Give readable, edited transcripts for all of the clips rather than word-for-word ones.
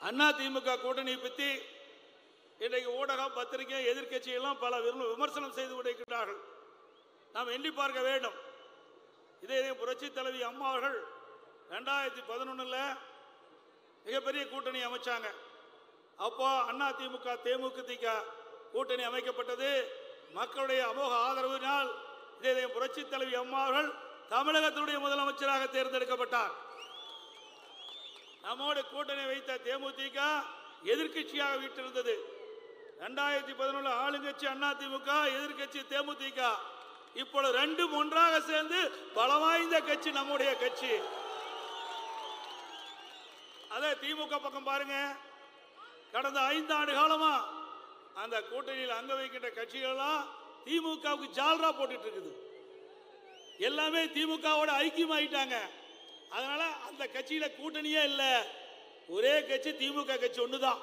அதிமுக கூட்டணியை பற்றி இன்றைக்கு ஊடகம் பத்திரிகை எதிர்க்கட்சியெல்லாம் பல விமர்சனம் செய்து கொண்டிருக்கிறார்கள். நாம் எண்ணி பார்க்க வேண்டும். இதே புரட்சி தலைவி அம்மா அவர்கள் 2011 மிகப்பெரிய கூட்டணி அமைச்சாங்க. அப்போ அதிமுக தேமுதிக கூட்டணி அமைக்கப்பட்டது. மக்களுடைய அமோக ஆதரவினால் இதே புரட்சி தலைவி அம்மா அவர்கள் தமிழகத்தினுடைய முதலமைச்சராக தேர்ந்தெடுக்கப்பட்டார். நம்மோடு கூட்டணி வைத்த தேமுதிக எதிர்கட்சியாக வீட்டிருந்தது. 2011 ஆளுங்கட்சி அதிமுக, எதிர்கட்சி தேமுதிக. இப்பொழுது ரெண்டும் ஒன்றாக சேர்ந்து பலவாய்ந்த கட்சி நம்முடைய கட்சி. அதே திமுக பக்கம் பாருங்க, கடந்த 5 ஆண்டு காலமா அந்த கூட்டணியில் அங்க வைக்கின்ற கட்சிகள் திமுகவுக்கு ஜால்ரா போட்டுட்டு இருக்குது. எல்லாமே திமுகவோட ஐக்கியமாயிட்டாங்க. அதனால அந்த கட்சியில கூட்டணியே இல்லை. ஒரே கட்சி திமுக கட்சி ஒண்ணுதான்.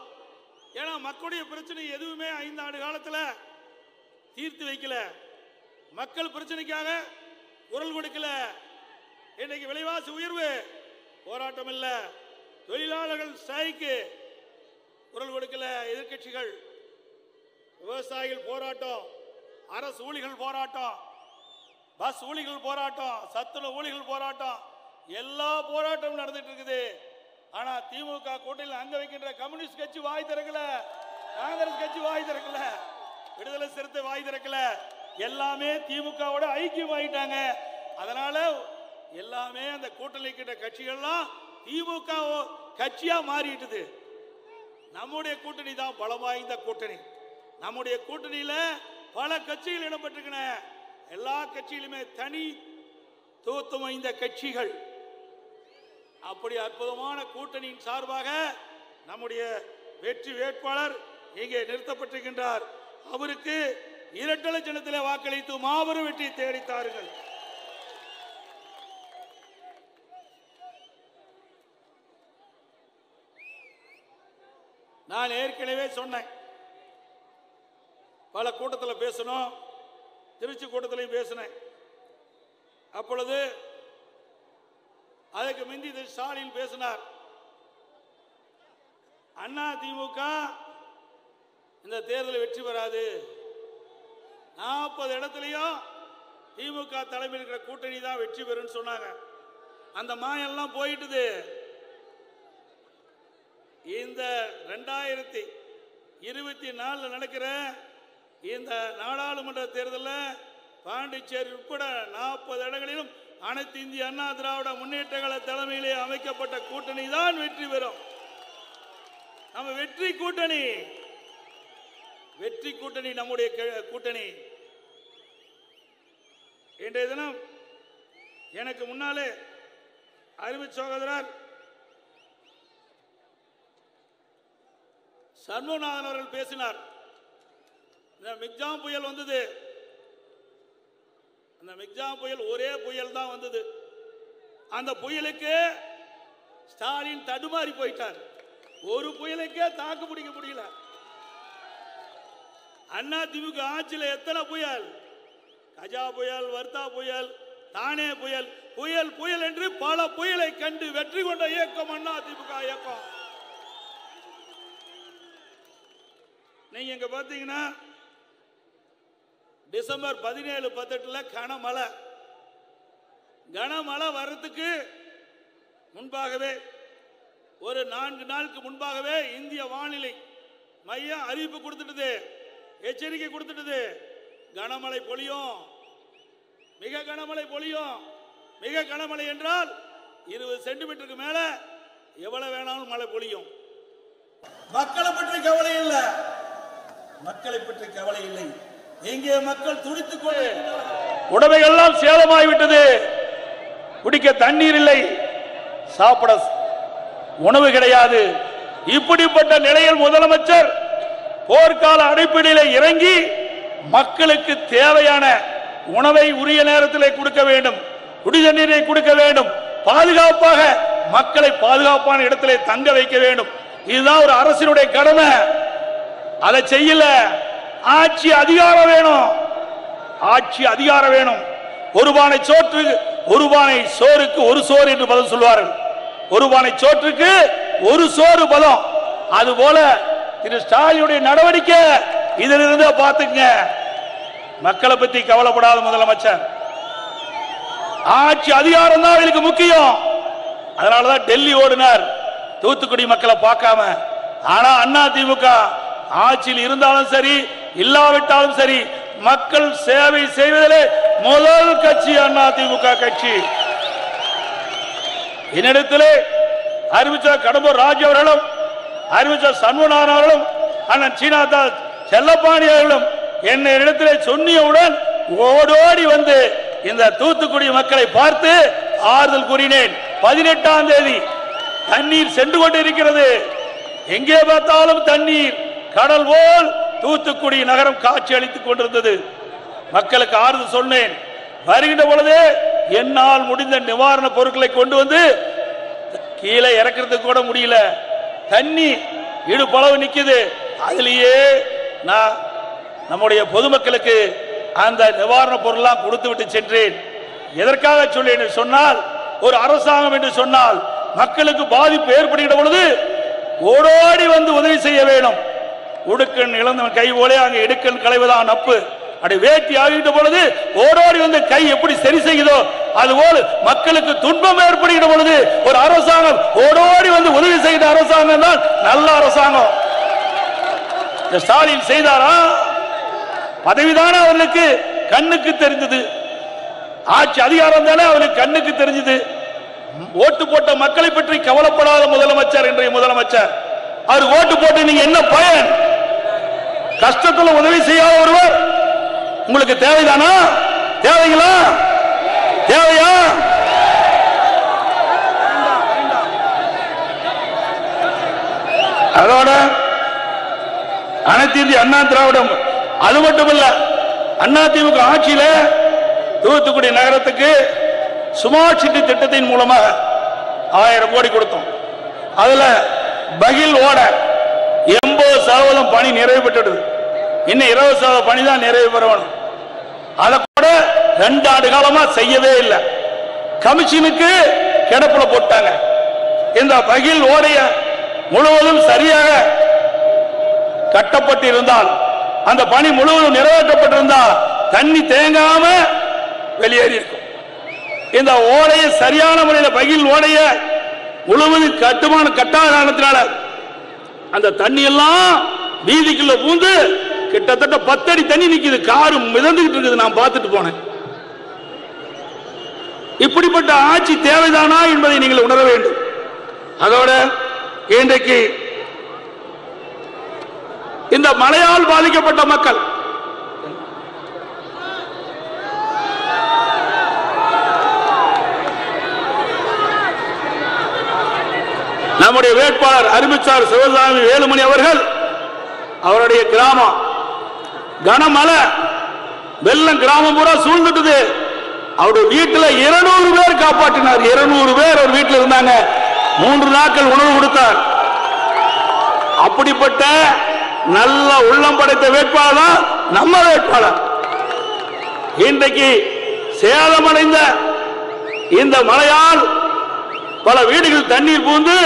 ஏன்னா மக்களுடைய பிரச்சனை எதுவுமே 5 ஆண்டு காலத்துல தீர்த்து வைக்கல. மக்கள் பிரச்சனைக்காக குரல் கொடுக்கல. இன்னைக்கு விலைவாசி உயர்வு போராட்டம் இல்ல, தொழிலாளர்கள் ஸ்ட்ரைக்கு குரல் கொடுக்கல எதிர்கட்சிகள். விவசாயிகள் போராட்டம், அரசு ஊழியர்கள் போராட்டம், பஸ் ஊழியர்கள் போராட்டம், சத்துணவு ஊழியர்கள் போராட்டம், எல்லா போராட்டமும் நடந்துட்டு இருக்குது. ஆனா திமுக கூட்டணியில் அங்க வைக்கின்ற கம்யூனிஸ்ட் கட்சி வாய் திறக்கல, காங்கிரஸ் கட்சி வாய் திறக்கல, விடுதலை சிறுத்தை வாய் திறக்கல. எல்லாமே திமுகவோட ஐக்கியம் ஆயிட்டாங்க. அதனால எல்லாமே அந்த கூட்டணி கிட்ட கட்சிகள்லாம் திமுக கட்சியா மாறிட்டுது. நம்முடைய கூட்டணி தான் பலம் வாய்ந்த கூட்டணி. நம்முடைய கூட்டணியில பல கட்சிகள் இடம்பெற்றிருக்கிற, எல்லா கட்சியிலுமே தனி தூத்தும் வாய்ந்த கட்சிகள். அப்படி அற்புதமான கூட்டணியின் சார்பாக நம்முடைய வெற்றி வேட்பாளர் இங்கே நிறுத்தப்பட்டிருக்கின்றார். அவருக்கு இரட்டை சின்னத்திலே வாக்களித்து மாபெரும் வெற்றி தேடித்தார்கள். நான் ஏற்கனவே சொன்னேன், பல கூட்டத்தில் பேசணும், திருச்சி கூட்டத்திலையும் பேசினேன். அப்பொழுது அதுக்கு முந்தி ஸ்டாலின் பேசினார், அதிமுக இந்த தேர்தலில் வெற்றி பெறாது, 40 இடத்துலையும் திமுக தலைமையில் இருக்கிற கூட்டணி தான் வெற்றி பெறும் சொன்னாங்க. அந்த மாயெல்லாம் போயிட்டுது. இந்த 2024 நடக்கிற இந்த நாடாளுமன்ற தேர்தலில் பாண்டிச்சேரி உட்பட 40 இடங்களிலும் அனைத்து இந்திய அண்ணா திராவிட முன்னேற்ற கழக தலைமையிலே அமைக்கப்பட்ட கூட்டணி தான் வெற்றி பெறும். நம்ம வெற்றி கூட்டணி, வெற்றி கூட்டணி நம்முடைய கூட்டணி. இன்றைய தினம் எனக்கு முன்னாலே அறிவு சகோதரர் சண்முகநாதன் அவர்கள் பேசினார். இந்த மிக்ஜாம் புயல் வந்தது. அந்த மிக்ஜாம் புயல் ஒரே புயல் தான் வந்தது. அந்த புயலுக்கு ஸ்டாலின் தடுமாறி போயிட்டார். ஒரு புயலுக்கே தாக்கு பிடிக்க முடியல. அதிமுக ஆட்சியில் எத்தனை புயல், கஜா புயல், வர்தா புயல், தானே புயல், புயல் புயல் என்று பல புயலை கண்டு வெற்றி கொண்ட இயக்கம் அதிமுக இயக்கம். நீங்க இங்க பாத்தீங்கன்னா டிசம்பர் 17, 18 கனமழை வர்றதுக்கு முன்பாகவே, ஒரு 4 நாளுக்கு முன்பாகவே இந்திய வானிலை மையம் அறிவிப்பு கொடுத்துட்டது, எச்சரிக்கை கொடுத்துட்டது. கனமழை பொழியும், மிக கனமழை பொழியும். மிக கனமழை என்றால் 20 சென்டிமீட்டருக்கு மேல எவ்வளவு வேணாலும் மழை பொழியும். மக்களை பற்றி கவலை இல்லை, மக்களை பற்றி கவலை இல்லை. இங்கே மக்கள் துடித்துக் கொண்டு உடமைகள்லாம் சேதமாகிவிட்டது. குடிக்க தண்ணீர் இல்லை, சாப்பிட உணவு கிடையாது. இப்படிப்பட்ட நிலையில் முதலமைச்சர் போர்க்கால அடிப்படையில் இறங்கி மக்களுக்கு தேவையான உணவை உரிய நேரத்தில் கொடுக்க வேண்டும், குடிநீரை கொடுக்க வேண்டும், பாதுகாப்பாக மக்களை பாதுகாப்பான இடத்திலே தங்க வைக்க வேண்டும். இதுதான் ஒரு அரசினுடைய கடமை. அதை செய்யல. ஆட்சி அதிகாரம் வேணும், ஆட்சி அதிகாரம் வேணும். ஒரு பானை சோற்றுக்கு, ஒரு பானை சோறுக்கு ஒரு சோறு என்று பதம் சொல்வார்கள். ஒரு பானை சோற்றுக்கு ஒரு சோறு பதம். அதுபோல திரு ஸ்டாலினுடைய நடவடிக்கை இதிலிருந்து பார்த்துங்க. மக்களை பத்தி கவலைப்படாத முதலமைச்சர். ஆட்சி அதிகாரம் தான் அவருக்கு முக்கியம். அதனாலதான் டெல்லி ஓடினார், தூத்துக்குடி மக்களை பார்க்காம. ஆனா அண்ணா திமுக ஆட்சியில் இருந்தாலும் சரி இல்லாவிட்டாலும் சரி மக்கள் சேவை செய்வதிலே முதல் கட்சி அண்ணா திமுக கட்சி. என்னிடத்திலே அறிவிச்சர் கடம்பூர் ராஜ் அவர்களும் அறிவிச்சர் சண்முகநாதன் அவர்களும் அண்ணன் சீனாதாஸ் செல்லப்பாணி அவர்களும் என்னிடத்திலே சொன்னியவுடன் ஓடோடி வந்து இந்த தூத்துக்குடி மக்களை பார்த்து ஆறுதல் கூறினேன். 18ஆம் தேதி தண்ணீர் சென்று கொண்டிருக்கிறது. எங்கே பார்த்தாலும் தண்ணீர், கடல் போல் தூத்துக்குடி நகரம் காட்சி அளித்துக் கொண்டிருந்தது. மக்களுக்கு ஆறுதல் சொன்னேன். வருகின்ற பொழுது என்னால் முடிந்த நிவாரண பொருட்களை கொண்டு வந்து கீழே இறக்கிறதுக்கு கூட முடியல. தண்ணி இடுப்பளவு நிக்குது. அதிலேயே நான் நம்முடைய பொதுமக்களுக்கு அந்த நிவாரண பொருள்லாம் கொடுத்து விட்டு சென்றேன். எதற்காக சொல்ல சொன்னால், ஒரு அரசாங்கம் என்று சொன்னால் மக்களுக்கு பாதிப்பு ஏற்படுகின்ற பொழுது ஓடோடி வந்து உதவி செய்ய வேணும். உடுக்கன் இழந்தவன் கை போலே அங்கே எடுக்கன் களைவதான் நப்பு. அப்படி வேட்டி ஆகிட்ட பொழுது ஓடோடி வந்து கை எப்படி சரி செய்யுதோ அதுபோல் மக்களுக்கு துன்பம் ஏற்படுகின்ற பொழுது ஒரு அரசாங்கம் ஓடோடி வந்து உதவி செய்கிற அரசாங்கம் தான் நல்ல அரசாங்கம். ஸ்டாலின் செய்தாரா? பதவிதானே அவர்களுக்கு கண்ணுக்கு தெரிஞ்சது, ஆட்சி அதிகாரம் தானே அவருக்கு கண்ணுக்கு தெரிஞ்சது. ஓட்டு போட்ட மக்களை பற்றி கவலைப்படாத முதலமைச்சர் இன்றைய முதலமைச்சர். அவர் ஓட்டு போட்டு நீங்க என்ன பயன்? கஷ்டத்தில் உதவி செய்யாத ஒருவர் உங்களுக்கு தேவைதானா? தேவைங்களா? தேவையா? அதோட அனைத்து இந்திய அண்ணா திராவிடம், அது மட்டுமல்ல அண்ணா திமுக ஆட்சியில தூத்துக்குடி நகரத்துக்கு ஸ்மார்ட் சிட்டி திட்டத்தின் மூலமாக 1000 கோடி கொடுத்தோம். அதுல பகில் ஓட 80% பணி நிறைவு பெற்றது. இன்னும் 20% பணி தான் நிறைவு பெறணும். அதை கூட 2 ஆண்டு காலமா செய்யவே இல்லை. கமிஷனுக்கு கிடப்புல போட்டாங்க. இந்த பகில் ஓடைய முழுவதும் சரியாக கட்டப்பட்டிருந்தால், அந்த பணி முழுவதும் நிறைவேற்றப்பட்டிருந்தால் தண்ணி தேங்காம வெளியேறி இருக்கும். இந்த ஓடைய சரியான முறையில் பகில் ஓடைய முழுவதும் கட்டுமான கட்டாத காரணத்தினால அந்த தண்ணி எல்லாம் வீதிக்குள்ள பூந்து கிட்டத்தட்ட 10 அடி தண்ணி நிக்குது. காரு மிதந்துகிட்டு இருக்குது. நான் பார்த்துட்டு போனேன். இப்படிப்பட்ட ஆட்சி தேவைதானா என்பதை நீங்கள் உணர வேண்டும். அதோட இன்றைக்கு இந்த மழையால் பாதிக்கப்பட்ட மக்கள், நம்முடைய வேட்பாளர் அறிவிச்சார் சிவசாமி வேலுமணி அவர்கள், அவருடைய கிராமம் கனமழை வெள்ளம் கிராமம் பூரா சூழ்ந்துட்டது. அவருடைய வீட்டில் 200 பேர் காப்பாற்றினார். 200 பேர் ஒரு வீட்டில் இருந்தாங்க. 3 நாட்கள் உணவு கொடுத்தார். அப்படிப்பட்ட நல்ல உள்ளம் படைத்த வேட்பாளர் தான் நம்ம வேட்பாளர். இன்றைக்கு சேதமடைந்த இந்த மழையால் பல வீடுகள் தண்ணீர் பூந்து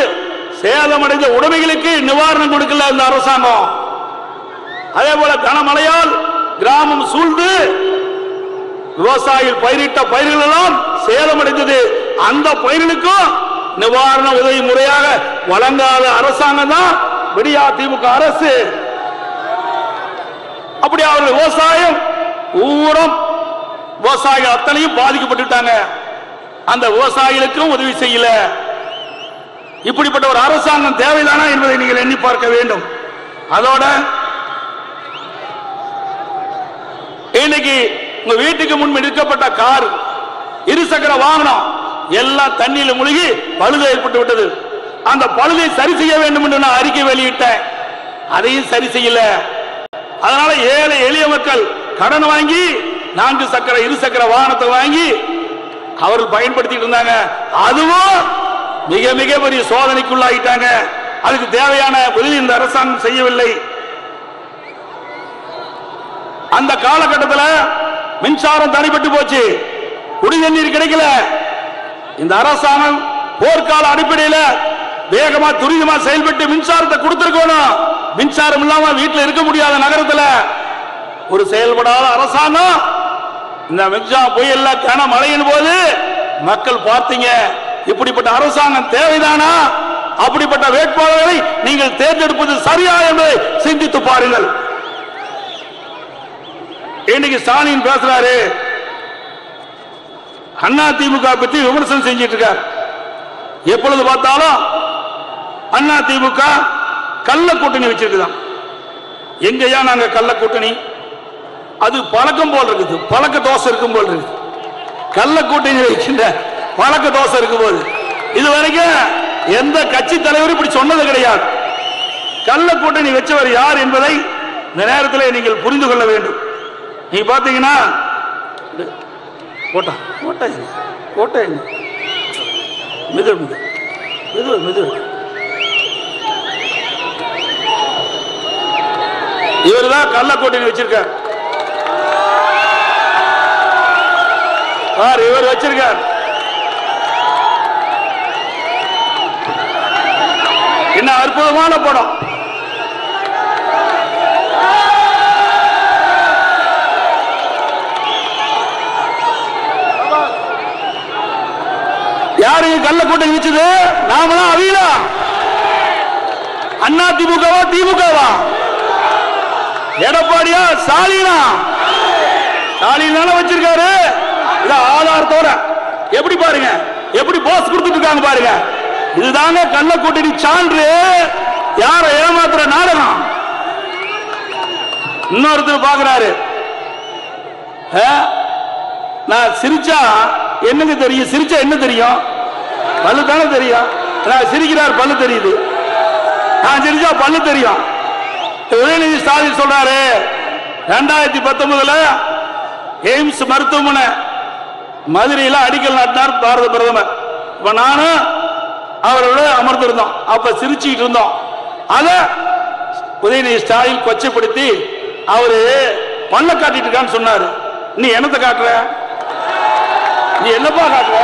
சேதமடைந்த உடைமைகளுக்கு நிவாரணம் கொடுக்கல இந்த அரசாங்கம். அதே போல கனமழையால் கிராமம் சூழ்ந்து விவசாயிகள் பயிரிட்ட பயிர்கள் எல்லாம் சேதமடைந்தது. அந்த பயிர்களுக்கும் நிவாரண உதவி முறையாக வழங்காத அரசாங்கம் தான் விடியா திமுக அரசு. அப்படி அவர்கள் விவசாயம் ஊரம் விவசாயிகள் அத்தனையும் பாதிக்கப்பட்டுட்டாங்க. அந்த விவசாயிகளுக்கும் உதவி செய்யல. இப்படிப்பட்ட ஒரு அரசாங்கம் தேவைதானா என்பதை நீங்கள் எண்ணி பார்க்க வேண்டும். அதோட இன்னைக்கு உங்க வீட்டுக்கு முன் எடுக்கப்பட்ட கார், இருசக்கர வாகனம் எல்லாம் தண்ணீர் மூழ்கி பழுது ஏற்பட்டு விட்டது. அந்த பழுதை சரி செய்ய வேண்டும் என்று நான் அறிக்கை வெளியிட்டேன். அதையும் சரி செய்யல. அதனால ஏழை எளிய மக்கள் கடன் வாங்கி 4 சக்கர இருசக்கர வாகனத்தை வாங்கி அவர்கள் பயன்படுத்திட்டு இருந்தாங்க. அதுவும் மிக மிக பெரிய சோதனைக்குள்ளாகிட்டாங்க. அதுக்கு தேவையான உதவி இந்த அரசாங்கம் செய்யவில்லை. அந்த காலகட்டத்தில் மின்சாரம் தடைப்பட்டு போச்சு, குடி தண்ணீர் கிடைக்கல. இந்த அரசாங்கம் போர்க்கால அடிப்படையில் வேகமா துரிதமா செயல்பட்டு மின்சாரத்தை கொடுத்திருக்க இருக்கணும். மின்சாரம் இல்லாம வீட்டில் இருக்க முடியாத நகரத்தில் ஒரு செயல்படாத அரசாங்கம் இந்த மின்சாரம் புயல்ல கன மழையின் போது மக்கள் பார்த்தீங்க, இப்படிப்பட்ட அரசாங்கம் தேவைதானா? அப்படிப்பட்ட வேட்பாளர்களை நீங்கள் தேர்ந்தெடுப்பது சரியா என்பதை சிந்தித்து பாருங்கள். இன்னைக்கு ஸ்டாலின் பேசுறாரு, அண்ணா திமுக பற்றி விமர்சனம் செஞ்சிட்டு இருக்கார். எப்பொழுது பார்த்தாலும் அண்ணா திமுக கள்ள கூட்டணி வச்சிருக்குதான். எங்கயா நாங்க கள்ள கூட்டணி? அது பழக்கம் போல் இருக்குது, பழக்க தோசை இருக்கும் போல் இருக்கு. கள்ள கூட்டணி வைக்கின்ற பழக்க தோசை இருக்கும் போது இதுவரைக்கும் எந்த கட்சி தலைவர் இப்படி சொன்னது கிடையாது. கள்ள கூட்டணி வச்சவர் யார் என்பதை இந்த நேரத்தில் நீங்கள் புரிந்து கொள்ள வேண்டும். நீங்க பாத்தீங்கன்னா இவர் தான் கள்ள கூட்டணி வச்சிருக்கார். இவர் வச்சிருக்கார். என்ன அற்புதமான படம். யாருக்கு கள்ள கூட்டணி வச்சது? நாமளா அவியலா? அண்ணா திமுகவா திமுகவா? எடப்பாடியா ஸ்டாலினா? ஸ்டாலின் வச்சிருக்காரு. ஆதாரத்தோட எப்படி பாருங்க, எப்படி போஸ் கொடுத்துட்டு இருக்காங்க பாருங்க. இதுதாங்க கள்ள கூட்டணி சான்று. யார ஏமாத்துற நாடகம். இன்னொருத்தர் பாக்குறாரு, நான் சிரிச்சா என்னங்க தெரியும்? சிரிச்சா என்ன தெரியும்? பல்லு தானே தெரியும். நான் சிரிக்கிறார், பல்லு தெரியுது. நான் சிரிச்சா பல்லு தெரியும். உதயநிதி ஸ்டாலின் சொல்றாரு, 2019 எய்ம்ஸ் மருத்துவமனை மதுரையில் அடிக்கல் நாட்டினார் பாரத பிரதமர். இப்ப நானும் அவரோட அமர்ந்திருந்தோம். அப்ப சிரிச்சுக்கிட்டு இருந்தோம். அத உதயநிதி ஸ்டாலின் கொச்சைப்படுத்தி அவரு பல்ல காட்டிட்டு இருக்கான்னு சொன்னாரு. நீ என்னத்தை காட்டுற? நீ என்னப்பா காட்டுற?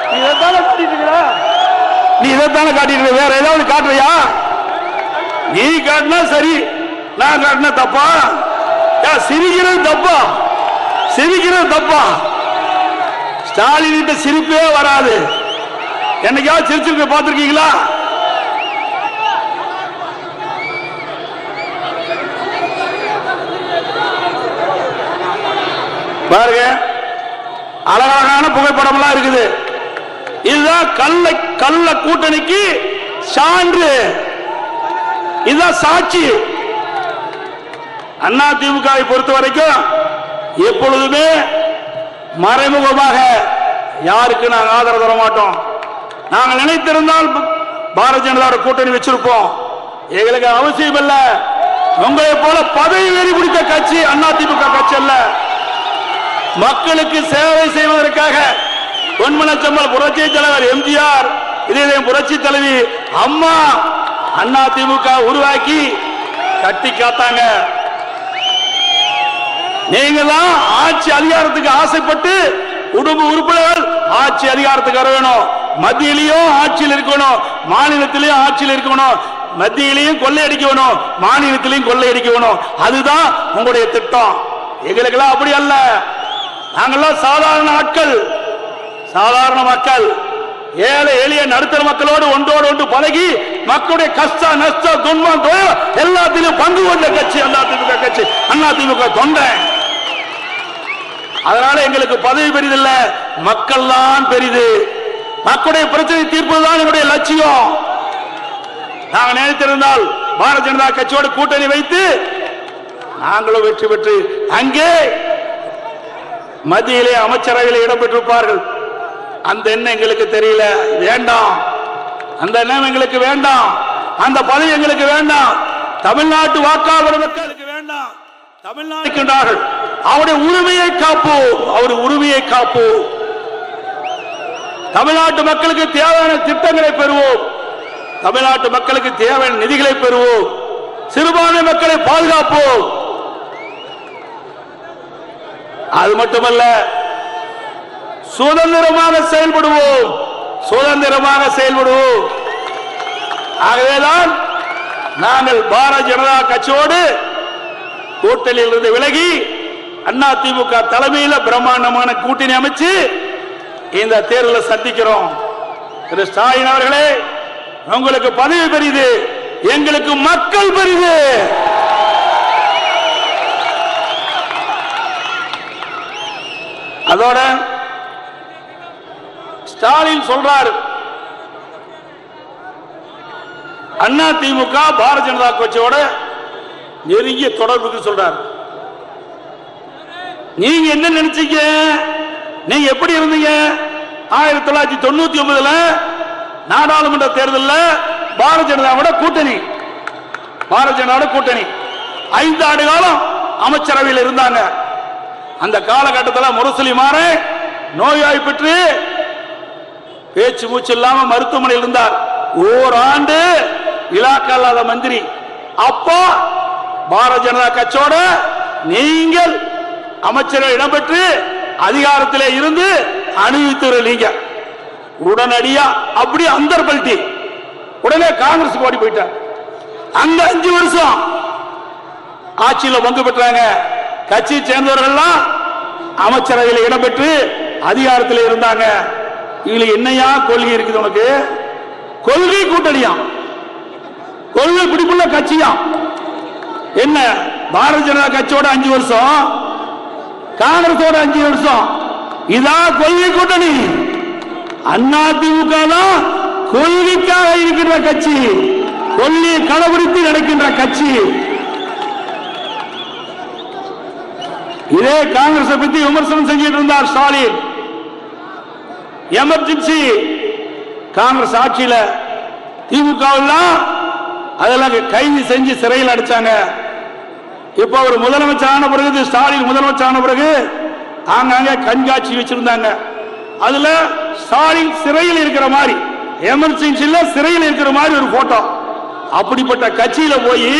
நீ இதைத்தானே காட்டிட்டு இருக்கிற? நீ இதைத்தானே காட்டிட்டு இருக்க? வேற ஏதாவது காட்டுறியா? நீ காட்டினா சரி, நான் காட்டினா தப்பா? சிரிக்கிறது தப்பா? சிரிக்கிறது தப்பா? ஸ்டாலின் சிரிப்பே வராது. என்னைக்காவது சிரிச்சிருக்க பார்த்திருக்கீங்களா? பாருங்க, அழகான புகைப்படம் எல்லாம் இருக்குது. இதுதான் கள்ள கூட்டணிக்கு சான்று. இதுதான் சாட்சி. அண்ணா திமுகவை பொறுத்த வரைக்கும் எப்பொழுதுமே மறைமுகமாக யாருக்கு நாங்கள் ஆதரவு தர மாட்டோம். நாங்கள் நினைத்திருந்தால் பாரதிய ஜனதா கூட்டணி வச்சிருப்போம். எங்களுக்கு அவசியம் இல்ல. உங்களை போல பதவி வெறி பிடித்த கட்சி அண்ணா திமுக கட்சி அல்ல. மக்களுக்கு சேவை செய்வதற்காக பொன்மனச்செம்மல் புரட்சி தலைவர் எம்ஜிஆர், இதே புரட்சி தலைவி அம்மா அண்ணா திமுக உருவாக்கி கட்டி காத்தாங்க. நீங்க தான் ஆட்சி அதிகாரத்துக்கு ஆசைப்பட்டு குடும்ப உறுப்பினர்கள் ஆட்சி அதிகாரத்துக்கு வர வேணும். மத்தியிலையும் ஆட்சியில் இருக்கணும், மாநிலத்திலையும் ஆட்சியில் இருக்கணும். மத்தியிலையும் கொள்ளையடிக்கணும், மாநிலத்திலையும் கொள்ளையடிக்கணும். அதுதான் உங்களுடைய திட்டம். எங்களுக்கெல்லாம் அப்படி அல்ல. நாங்கெல்லாம் சாதாரண ஆட்கள், சாதாரண மக்கள், ஏழை எளிய நடுத்தர மக்களோடு ஒன்றோடு ஒன்று பழகி மக்களுடைய கஷ்ட நஷ்ட துன்பம் எல்லாத்திலும் பங்கு கொண்ட கட்சி அண்ணா திமுக கட்சி. அண்ணா திமுக தொண்டை. அதனால எங்களுக்கு பதவி பெரிதில்ல, மக்கள் தான் பெரிது. மக்களுடைய பிரச்சனை தீர்ப்பதுதான் எங்களுடைய லட்சியம். நாங்கள் நினைத்திருந்தால் பாரதிய ஜனதா கட்சியோடு கூட்டணி வைத்து நாங்களும் வெற்றி பெற்று அங்கே மத்தியிலே அமைச்சரவையில் இடம்பெற்றிருப்பார்கள். அந்த எண்ணம் எங்களுக்கு தெரியல, வேண்டாம். அந்த எண்ணம் எங்களுக்கு வேண்டாம். அந்த பதவி எங்களுக்கு வேண்டாம். தமிழ்நாட்டு வாக்காளர் மக்களுக்கு வேண்டாம். தமிழ்நாடு அவருடைய உரிமையை காப்போம், அவருடைய உரிமையை காப்போம். தமிழ்நாட்டு மக்களுக்கு தேவையான திட்டங்களை பெறுவோம். தமிழ்நாட்டு மக்களுக்கு தேவையான நிதிகளை பெறுவோம். சிறுபான்மை மக்களை பாதுகாப்போம். அது மட்டுமல்ல, சுதந்திரமாக செயல்படுவோம், சுதந்திரமாக செயல்படுவோம். ஆகவேதான் நாங்கள் பாரதிய ஜனதா கட்சியோடு கூட்டணியில் இருந்து விலகி அண்ணா திமுக தலைமையில் பிரம்மாண்டமான கூட்டணி அமைச்சு இந்த தேர்தலில் சந்திக்கிறோம். திரு ஸ்டாலின் அவர்களே, உங்களுக்கு பதவி பெரிது, எங்களுக்கு மக்கள் பெரிது. அதோட ஸ்டாலின் சொல்றாரு, அண்ணா திமுக பாரதிய ஜனதா கட்சியோட நெருங்கிய தொடர்புக்கு சொல்றாரு. நீங்க என்ன நினைச்சீங்க? நீங்க எப்படி இருந்தீங்க? 1999 நாடாளுமன்ற தேர்தலில் பாரதிய ஜனதாவோட கூட்டணி, 5 ஆண்டு காலம் அமைச்சரவையில் இருந்தாங்க. அந்த காலகட்டத்தில் முரசொலி மாற நோய்வாய்ப்பட்டு பேச்சு மூச்சு இல்லாம மருத்துவமனையில் இருந்தார். ஓராண்டு இலாக்கா இல்லாத மந்திரி. அப்போ பாரதிய ஜனதா கட்சியோட நீங்கள் அமைச்சரவை இடம்பெற்று அதிகாரத்திலே இருந்து அனுபவித்து உடனடியா அப்படி அந்தர்பல்டி உடனே காங்கிரஸ் ஓடி போயிட்டார். அங்க 5 வருஷம் ஆட்சியில் பங்கு பெற்றாங்க. கட்சியை சேர்ந்தவர்கள் அமைச்சரவையில் இடம்பெற்று அதிகாரத்தில் இருந்தாங்க. இவங்களுக்கு என்னையா கொள்கை இருக்குது? உனக்கு கொள்கை கூட்டணியாம், கொள்கை பிடிப்புள்ள கட்சியாம். என்ன பாரதிய ஜனதா கட்சியோட 5 வருஷம், காங்கிரஸோட 5 வருஷம், இதான் கொள்கை கூட்டணி. அண்ணா திமுக தான் கொள்கைக்காக இருக்கின்ற கட்சி, கொள்கையை கடைபிடித்து நடக்கின்ற கட்சி. இதே காங்கிரஸ் பத்தி விமர்சனம் செஞ்சிட்டு இருந்தார் ஸ்டாலின். எமர்ஜென்சி காங்கிரஸ் ஆட்சியில் திமுக அதெல்லாம் கைது செஞ்சு சிறையில் அடைச்சாங்க. இப்ப அவர் முதலமைச்சர் ஆன பிறகு, ஸ்டாலின் முதலமைச்சர் ஆன பிறகு ஆங்காங்க கண்காட்சி வச்சிருந்தாங்க. அதுல ஸ்டாலின் சிறையில் இருக்கிற மாதிரி, எமர்ஜென்சில சிறையில் இருக்கிற மாதிரி ஒரு போட்டோ. அப்படிப்பட்ட கட்சியில போய்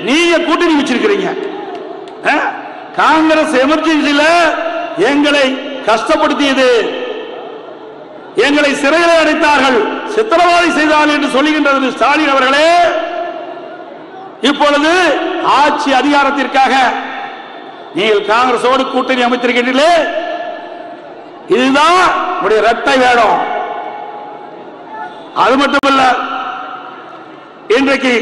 நீங்க கூட்டணி வச்சிருக்கிறீங்க. காங்கிரஸ் எமர்ஜென்சில எங்களை கஷ்டப்படுத்தியது, எங்களை சிறையில் அடைத்தார்கள், சித்திரவதை செய்தார்கள் என்று சொல்லுகின்றது ஸ்டாலின் அவர்களே. இப்பொழுது ஆட்சி அதிகாரத்திற்காக நீங்கள் காங்கிரஸோடு கூட்டணி அமைத்திருக்கின்றீர்களே, இதுதான் உடைய இரட்டை வேடம். அது மட்டுமல்ல, இன்றைக்கு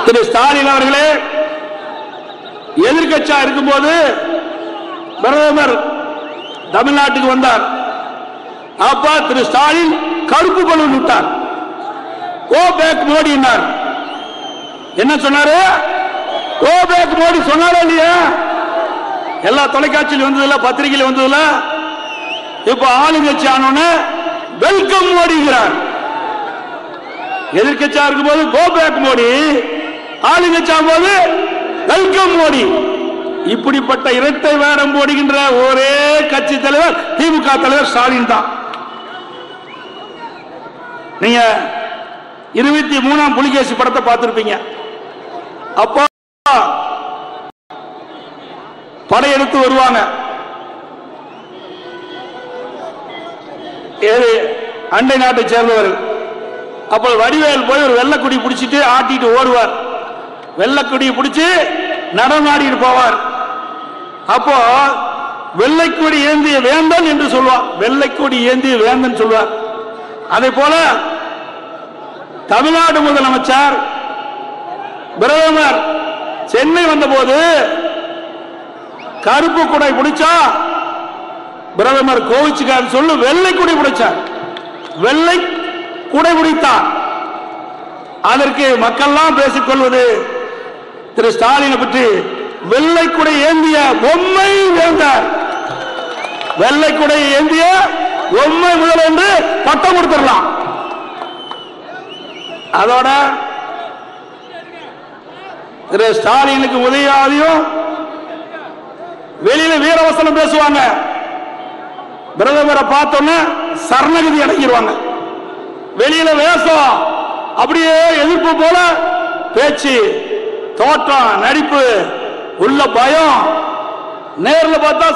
திரு ஸ்டாலின் அவர்களே எதிர்க்கட்சியா இருக்கும்போது பிரதமர் தமிழ்நாட்டுக்கு வந்தார். அப்ப திரு ஸ்டாலின் கருப்பு பலூன் விட்டார். Go back Modi. என்ன சொன்னாரு? கோ பேக் மோடி சொன்னாரா இல்லையா? எல்லா தொலைக்காட்சியில் வந்ததுல, பத்திரிகையில் வந்ததுல. இப்ப ஆளுங்கட்சி ஆனோன்னு வெல்கம் மோடிங்கிறார். எதிர்க்கட்சியா இருக்கும்போது கோ பேக் மோடி, ஆளுங்கட்சி ஆகும்போது வெல்கம் மோடி. இப்படிப்பட்ட இரட்டை வேடம் போடுகின்ற ஒரே கட்சி தலைவர் திமுக தலைவர் ஸ்டாலின் தான். நீங்க 23ஆம் புலிகேசி படத்தை பார்த்திருப்பீங்க. அப்போ படையெடுத்து வருவாங்க. அண்டை நாட்டை சேர்ந்தவர்கள். அப்போ வடிவேல் போய் ஒரு வெள்ளக்குடி பிடிச்சிட்டு ஆட்டிட்டு ஓடுவார். வெள்ளக்குடி பிடிச்சு நடமாடிட்டு போவார். அப்போ வெள்ளைக்கொடி ஏந்திய வேந்தன் என்று சொல்வார். வெள்ளைக்கொடி ஏந்திய வேந்தன் சொல்வார். அதே போல தமிழ்நாடு முதலமைச்சர் பிரதமர் சென்னை வந்தபோது கருப்பு குடை பிடிச்சா பிரதமர் கோவிச்சுக்கார் சொல்லு வெள்ளை குடை பிடிச்சார். வெள்ளை குடை பிடித்தார். அதற்கு மக்கள்லாம் பேசிக் கொள்வது திரு ஸ்டாலினை பற்றி வெள்ளை குடை ஏந்திய பொம்மை வேந்தார். வெள்ளை குடை ஏந்திய பொம்மை முதல் என்று பட்டம் கொடுத்துடலாம். அதோட திரு ஸ்டாலினுக்கு உதவியாதையும் வெளியில வீரவசனம் பேசுவாங்க. பிரதமரை பார்த்தோன்னு சரணகதி அடங்கிடுவாங்க. வெளியில வேஷம் அப்படியே எதிர்ப்பு போல பேச்சு, தோற்றம், நடிப்பு, உள்ள பயம் நேரில் பார்த்தா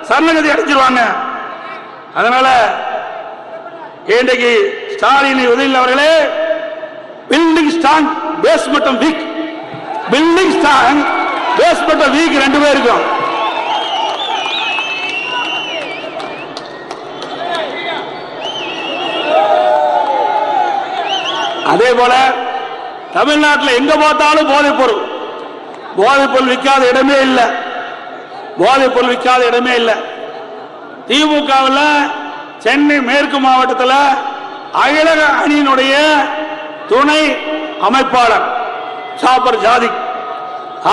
சரணகதி அடைஞ்சிருவாங்க. அதனால இன்றைக்கு ஸ்டாலின் உதயநிதி அவர்களே, பில்டிங் ஸ்ட்ராங் பேஸ் மட்டும் வீக், பில்டிங் ஸ்ட்ராங் பேஸ் மட்டும் வீக், ரெண்டு பேருக்கும். அதே போல தமிழ்நாட்டில் எங்க பார்த்தாலும் போதைப் பொருள் விற்காத இடமே இல்லை, போதைப் பொருள் விற்காத இடமே இல்லை. திமுகவில் சென்னை மேற்கு மாவட்டத்தில் அகில அணியினுடைய துணை அமைப்பாளர் ஜாபர் ஜாதிக்,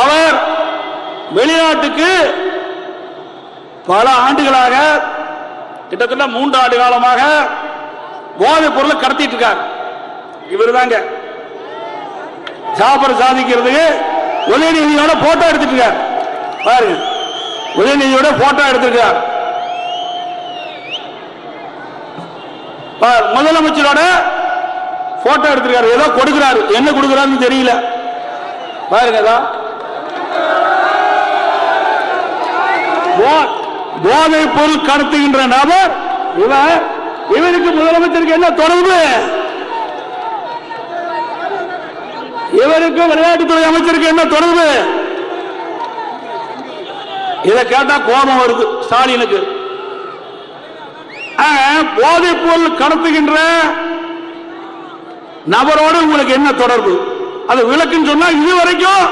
அவர் வெளிநாட்டுக்கு பல ஆண்டுகளாக, கிட்டத்தட்ட 3 ஆண்டு காலமாக போதைப் பொருளை கடத்திட்டு இருக்கார். இவர் தாங்க ஜாபர் ஜாதிக்கிறது உதயநிதியோட போட்டோ எடுத்துட்டு இருக்கார். பாருங்க, உதயநிதியோட போட்டோ எடுத்திருக்கார். முதலமைச்சரோட போட்டோ எடுத்திருக்காரு. ஏதோ கொடுக்கிறாரு, என்ன கொடுக்கிறாருன்னு தெரியல. பாருங்க, போதை பொருள் கடத்துகின்ற நபர் இவருக்கு முதலமைச்சருக்கு என்ன தொடர்பு? இவருக்கு விளையாட்டுத்துறை அமைச்சருக்கு என்ன தொடர்பு? இதை கேட்டா கோபம் வருது ஸ்டாலினுக்கு. போதைப் பொருள் கடத்துகின்ற நபரோடு உங்களுக்கு என்ன தொடர்பு? அது விளக்குன்னு சொன்னா இதுவரைக்கும்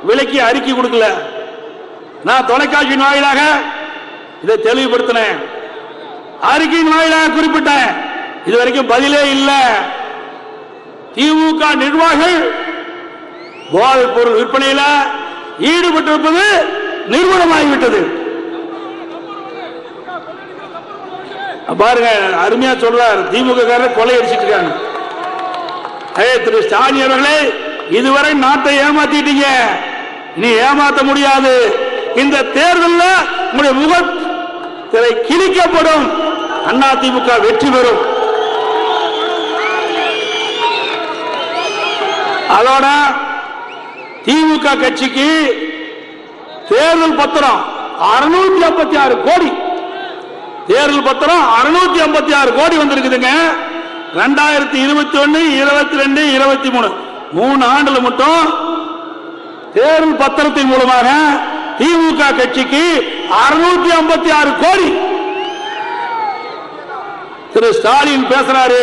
விலக்கி அறிக்கை கொடுக்கல. நான் தொலைக்காட்சியின் வாயிலாக இதை தெளிவுபடுத்தினேன், அறிக்கையின் வாயிலாக குறிப்பிட்டேன். இதுவரைக்கும் பதிலே இல்லை. திமுக நிர்வாகிகள் போதைப் பொருள் விற்பனையில் ஈடுபட்டிருப்பது நிறுவனமாகிவிட்டது. பாருங்க, அருமையா சொல்றார், திமுக கொள்ளை அடிச்சிட்டு இருக்காங்க. திரு ஸ்டாலின் அவர்களே, இதுவரை நாட்டை ஏமாத்திட்டீங்க, இனி ஏமாற்ற முடியாது. இந்த தேர்தலில் உங்களுடைய முகத்திரை கிழிக்கப்படும். அதிமுக வெற்றி பெறும். அதோட திமுக கட்சிக்கு தேர்தல் பத்திரம் 656 கோடி, தேர்தல் பத்திரம் 656 கோடி வந்திருக்குதுங்க. 2021, 22, 23 3 ஆண்டுல மட்டும் தேர்தல் பத்திரத்தின் மூலமாக திமுக கட்சிக்கு 656 கோடி. திரு ஸ்டாலின் பேசுறாரு,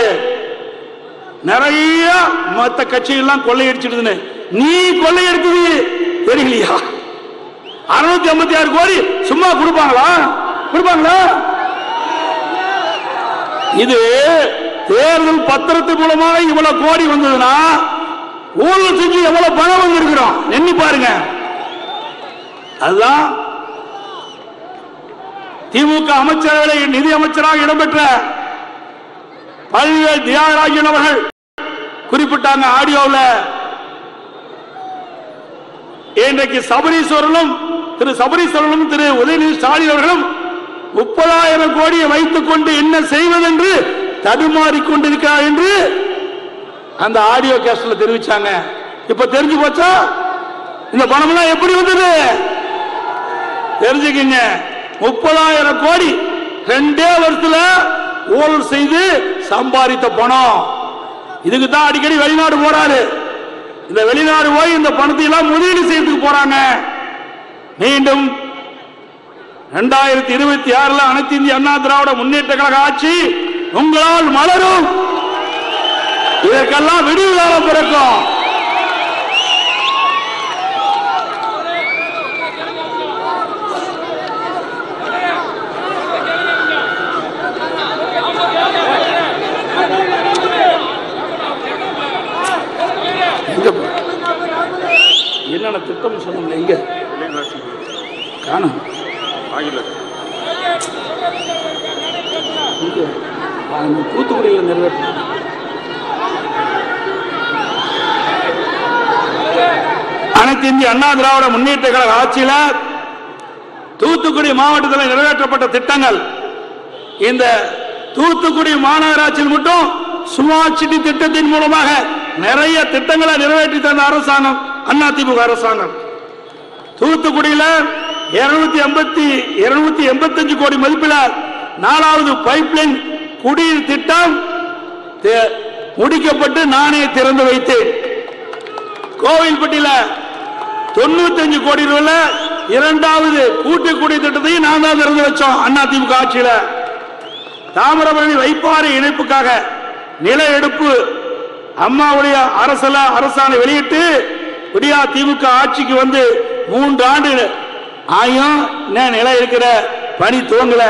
நிறைய மற்ற கட்சிகள்லாம் கொள்ளையடிச்சிடுதுன்னு. நீ கொள்ளையடிச்சது தெரியலையா? 656 கோடி சும்மா கொடுப்பாங்களா? இது தேர்தல் பத்திரத்தின் மூலமாக இவ்வளவு கோடி வந்ததுன்னா ஊழல் செஞ்சு எவ்வளவு பணம் வந்திருக்கிறோம் எண்ணி பாருங்க. அதுதான் திமுக அமைச்சரவையில் நிதி அமைச்சராக இடம்பெற்ற பல்வேறு தியாகராஜன் அவர்கள் குறிப்பிட்டாங்க ஆடியோவில். இன்றைக்கு திரு சபரீஸ்வரனும் திரு உதயநிதி ஸ்டாலின் அவர்களும் 30,000 கோடியை வைத்துக் கொண்டு என்ன செய்வதென்று தடுமாறிக்கொண்டிருக்கிறார் என்று அந்த ஆடியோ கேஸ்ட்ல தெரிவிச்சாங்க. இப்ப தெரிஞ்சு போச்சா இந்த பணம் எல்லாம் எப்படி வந்தது? தெரிஞ்சுக்கங்க, 30,000 கோடி 2 வருஷத்துல ஊழல் செய்து சம்பாதித்த பணம். இதுக்கு தான் அடிக்கடி வெளிநாடு போறாரு. இந்த வெளிநாடு போய் இந்த பணத்தை எல்லாம் முதலீடு செய்யறதுக்கு போறாங்க. மீண்டும் 2026 அனைத்து இந்திய அண்ணா திராவிட முன்னேற்ற கழக ஆட்சி உங்களால் மலரும். இதற்கெல்லாம் விடிவு காலம் பிறக்கும். என்னென்ன திட்டம் சொன்னோம்ல, எங்க காணும் தூத்துக்குடியில் நிறைவேற்ற அனைத்து இந்திய அண்ணா திராவிட முன்னேற்ற கழக ஆட்சியில் தூத்துக்குடி மாவட்டத்தில் நிறைவேற்றப்பட்ட திட்டங்கள், இந்த தூத்துக்குடி மாநகராட்சியில் மட்டும் ஸ்மார்ட் சிட்டி திட்டத்தின் மூலமாக நிறைய திட்டங்களை நிறைவேற்றி தந்த அரசாங்கம் அதிமுக அரசாங்கம். தூத்துக்குடியில் 285 கோடி மதிப்பில் 4வது பைப்லைன் குடிநீர் திட்டம் முடிக்கப்பட்டு நானே திறந்து வைத்தேன். கோவில்பட்டியில் 95 கோடி ரூபாய் 2வது கூட்டு குடிநீர் திட்டத்தையும் நான் தான் திறந்து வச்சோம் அதிமுக ஆட்சியில். தாமிரபரணி வைப்பாறு இணைப்புக்காக நில எடுப்பு அம்மாவுடைய அரசாணை வெளியிட்டு விடியா திமுக ஆட்சிக்கு வந்து 3 ஆண்டு ஆயும் நில இருக்கிற பணி துவங்கல.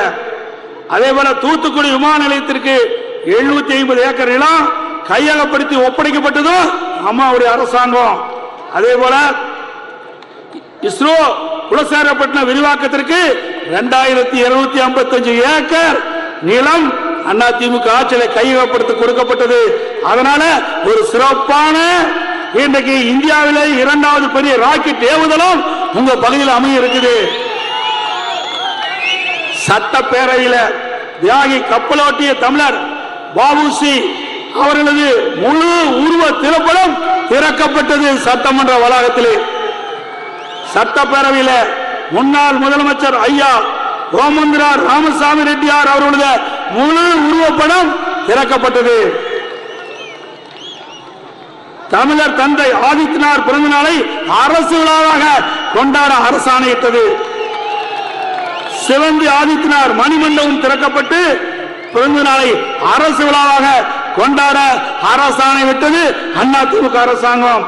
அதே போல தூத்துக்குடி விமான நிலையத்திற்கு 750 ஏக்கர் நிலம் கையகப்படுத்தி ஒப்படைக்கப்பட்டதும் அம்மாவுடைய அரசாங்கம். அதே போல இஸ்ரோ குலசேகரப்பட்டினம் விரிவாக்கத்திற்கு 2255 ஏக்கர் நிலம் அதிமுக ஆட்சியில் கையகப்படுத்தி கொடுக்கப்பட்டது. அதனால ஒரு சிறப்பான இன்றைக்கு இந்தியாவிலே 2வது பெரிய ராக்கெட் ஏவுதலும் உங்க பகுதியில் அமைய இருக்குது. சட்டப்பேரவையில் தியாகி கப்பலோட்டிய தமிழர் வாவுசி அவர்களது முழு உருவ திரைப்படம் திறக்கப்பட்டது சட்டமன்ற வளாகத்திலே. சட்டப்பேரவையில் முன்னாள் முதலமைச்சர் ஐயா ஓமந்திரா ராமசாமி ரெட்டியார் அவர்களுடைய முழு உருவப்படம் திறக்கப்பட்டது. தமிழர் தந்தை ஆதித்யநாத் பிறந்த நாளை அரசு விழாவாக கொண்டாட அரசாணையிட்டது. சிவந்தி ஆதித்யநாத் மணிமண்டபம் திறக்கப்பட்டு பிறந்த நாளை அரசு விழாவாக கொண்டாட அரசாணை விட்டது அதிமுக அரசாங்கம்.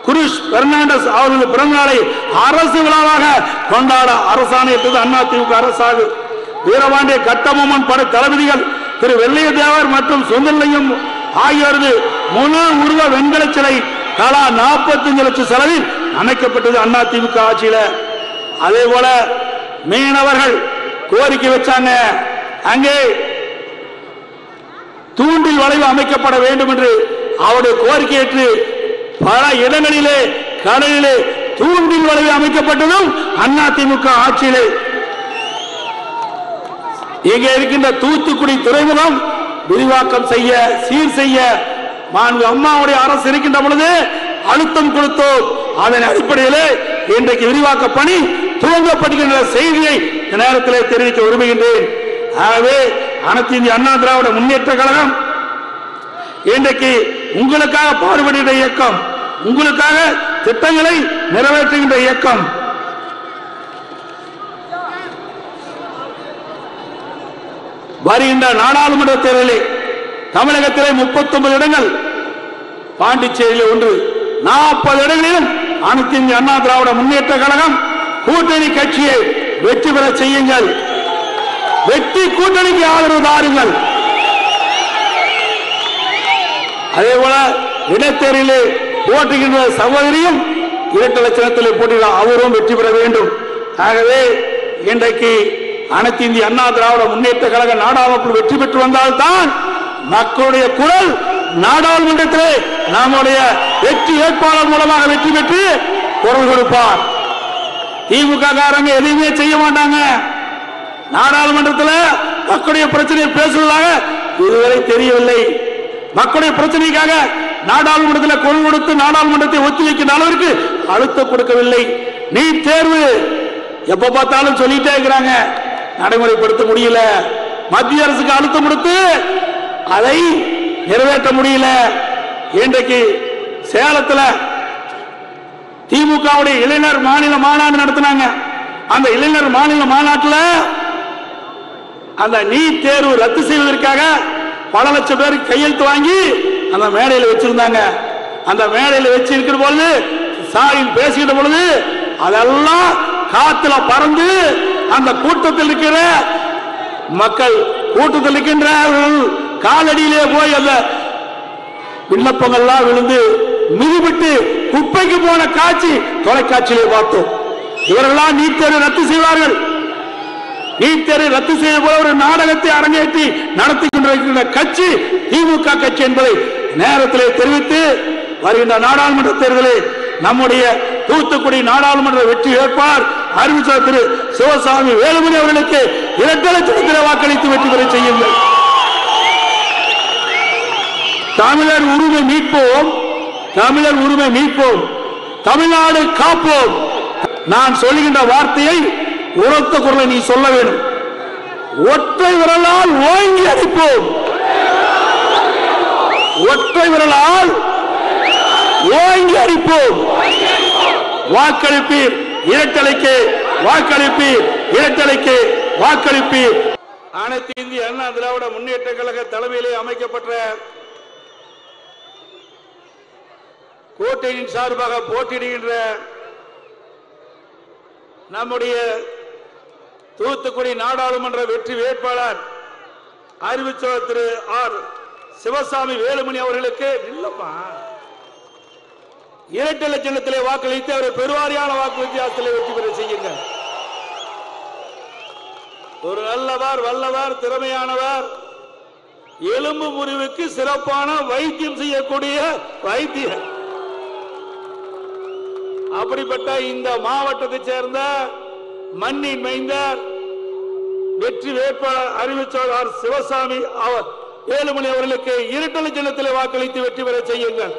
குருஷ் பெர்னாண்டஸ் அவர்களது பிறந்த நாளை அரசு விழாவாக கொண்டாட அரசாணையிட்டது அதிமுக அரசாங்கம். வீரபாண்டிய கட்டபொம்மன் படை தளபதிகள் திரு வெள்ளையதேவர் மற்றும் சுந்தரலிங்கம் ஆகியோரது முழு உருவ வெண்கல சிலை தலா 45 லட்சம் செலவில் அமைக்கப்பட்டது அதிமுக ஆட்சியில். அதே போல மீனவர்கள் கோரிக்கை வச்சாங்க, அங்கே தூண்டில் வளைவு அமைக்கப்பட வேண்டும் என்று அவருடைய கோரிக்கை ஏற்று பல இடங்களிலே கடலிலே தூண்டில் வளைவு அமைக்கப்பட்டதும் அதிமுக ஆட்சியிலே. இங்கே இருக்கின்ற தூத்துக்குடி துறைமுகம் விரிவாக்கம் செய்ய சீர் செய்ய அம்மாவுடைய அரசு இருக்கின்ற பொழுது அழுத்தம் கொடுத்தோம். அதன் அடிப்படையில் இன்றைக்கு விரிவாக்க பணி துவங்கப்படுகின்ற செய்தியை இந்த நேரத்தில் தெரிவிக்க விரும்புகின்றேன். ஆகவே அனைத்து இந்திய அண்ணா திராவிட முன்னேற்ற கழகம் இன்றைக்கு உங்களுக்காக பாடுபடுகின்ற இயக்கம், உங்களுக்காக திட்டங்களை நிறைவேற்றுகின்ற இயக்கம். வருகின்ற நாடாளுமன்ற தேர்தலில் தமிழகத்திலே 39 இடங்கள், பாண்டிச்சேரியில் 1, 40 இடங்களிலும் அனைத்து இந்திய அண்ணா திராவிட முன்னேற்ற கழகம் கூட்டணி கட்சியை வெற்றி பெற செய்யுங்கள். வெற்றி கூட்டணிக்கு ஆதரவு தாருங்கள். அதே போல இடைத்தேர்தலிலே போட்டுகின்ற சகோதரியும் இரட்டை லட்சணத்தில் போட்டியிட அவரும் வெற்றி பெற வேண்டும். ஆகவே இன்றைக்கு அனைத்து இந்திய அண்ணா திராவிட முன்னேற்ற கழக நாடாளுமன்ற வெற்றி பெற்று வந்தால்தான் மக்களுடைய குரல் நாடாளுமன்றத்திலே நம்முடைய வெற்றி வேட்பாளர் மூலமாக வெற்றி பெற்று குரல் கொடுப்பார். திமுக காரங்க எதையுமே செய்ய மாட்டாங்க. நாடாளுமன்றத்தில் மக்களுடைய பிரச்சனையை பேசுவதாக இதுவரை தெரியவில்லை. மக்களுடைய பிரச்சனைக்காக நாடாளுமன்றத்தில் குரல் கொடுத்து நாடாளுமன்றத்தை ஒத்திவைக்கின்ற அளவிற்கு அழுத்தம் கொடுக்கவில்லை. நீட் தேர்வு எப்ப பார்த்தாலும் சொல்லிட்டே இருக்கிறாங்க, நடைமுறைப்படுத்த முடியல. மத்திய அரசுக்கு அழுத்தம் கொடுத்து அதை நிறைவேற்ற முடியல. இன்றைக்கு சேலத்தில் திமுகவுடைய இளைஞர் மாநில மாநாடு நடத்தினாங்க. அந்த இளைஞர் மாநில மாநாட்டில் அந்த நீட் தேர்வு ரத்து செய்வதற்காக பல லட்சம் பேர் கையெழுத்து வாங்கி அந்த மேடையில் வச்சிருந்தாங்க. அந்த மேடையில் வச்சு இருக்கிற பொழுது சாயின் பேசுகிற பொழுது அதெல்லாம் காத்துல பறந்து அந்த கூட்டத்தில் இருக்கிற மக்கள், கூட்டத்தில் இருக்கின்ற காலடியிலே போய் அந்த விண்ணப்பங்கள்லாம் விழுந்து மிதிவிட்டு குப்பைக்கு போன காட்சி தொலைக்காட்சியிலே பார்த்தோம். இவர்களாம் நீட் தேர்வு ரத்து செய்வார்கள், நீட் தேர்வு ரத்து செய்ய போல ஒரு நாடகத்தை அரங்கேற்றி நடத்தி கொண்டிருக்கின்ற கட்சி திமுக கட்சி என்பதை நேரத்திலே தெரிவித்து வருகின்ற நாடாளுமன்ற தேர்தலில் நம்முடைய தூத்துக்குடி நாடாளுமன்ற வெற்றி வேட்பாளர் அறிவிச்சார் திரு சிவசாமி வேலுமணி அவர்களுக்கு 2 லட்சத்தில் வாக்களித்து வெற்றி பெற செய்யுங்கள். தமிழர் உரிமை மீட்போம், தமிழர் உரிமை மீட்போம், தமிழ்நாடு காப்போம். நான் சொல்லுகின்ற வார்த்தையை உரத்த குரலை நீ சொல்ல வேண்டும். ஒற்றை விரலால் ஓங்கி அடிப்போம், ஒற்றை விரலால் ஓங்கி அடிப்போம். வாக்களிப்பீர் இரட்டலைக்கு, வாக்களிப்பீர் இரட்டலைக்கு, வாக்களிப்பீர். அனைத்து இந்திய அண்ணா திராவிட முன்னேற்ற கழக தலைமையிலே அமைக்கப்பட்ட கூட்டணியின் சார்பாக போட்டியிடுகின்ற நம்முடைய தூத்துக்குடி நாடாளுமன்ற வெற்றி வேட்பாளர் அறிவிச்சவர் திரு ஆர் சிவசாமி வேலுமணி அவர்களுக்கு இல்லப்பா இரட்டை லட்சத்திலே வாக்களித்து அவரை பெருவாரியான வாக்கு வித்தியாசத்திலே வெற்றி பெற செய்யுங்கள். ஒரு நல்லவர், வல்லவர், திறமையானவர், எலும்பு முறிவுக்கு சிறப்பான வைத்தியம் செய்யக்கூடிய வைத்தியர். அப்படிப்பட்ட இந்த மாவட்டத்தை சேர்ந்த மண்ணின் மைந்தர் வெற்றி வேட்பாளர் அறிவிச்சவர் சிவசாமி வேலுமணி அவர்களுக்கு இரட்டை லட்சத்திலே வாக்களித்து வெற்றி பெற செய்யுங்கள்.